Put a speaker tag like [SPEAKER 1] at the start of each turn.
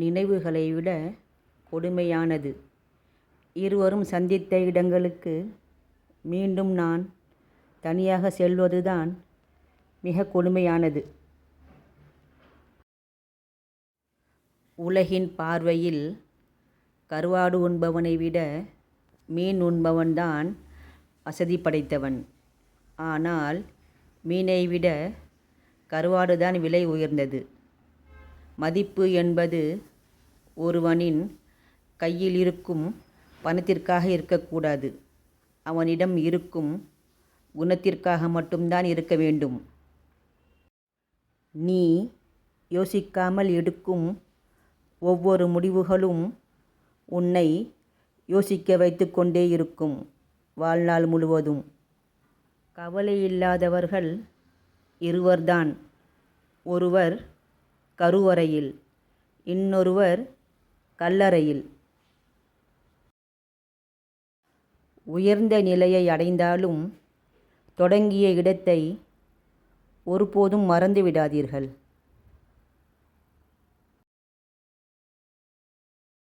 [SPEAKER 1] நினைவுகளை விட கொடுமையானது. இருவரும் சந்தித்த இடங்களுக்கு மீண்டும் நான் தனியாக செல்வதுதான் மிக கொடுமையானது. உலகின் பார்வையில் கருவாடு உண்பவனை விட மீன் உண்பவன்தான் வசதி படைத்தவன். ஆனால் மீனை விட கருவாடுதான் விலை உயர்ந்தது. மதிப்பு என்பது ஒருவனின் கையில் இருக்கும் பணத்திற்காக இருக்கக்கூடாது. அவனிடம் இருக்கும் குணத்திற்காக மட்டும்தான் இருக்க வேண்டும். நீ யோசிக்காமல் எடுக்கும் ஒவ்வொரு முடிவுகளும் உன்னை யோசிக்க வைத்து கொண்டே இருக்கும் வாழ்நாள் முழுவதும். கவலையில்லாதவர்கள் இருவர்தான். ஒருவர் கருவறையில், இன்னொருவர் கல்லறையில். உயர்ந்த நிலையை அடைந்தாலும் தொடங்கிய இடத்தை ஒருபோதும் மறந்து விடாதீர்கள்.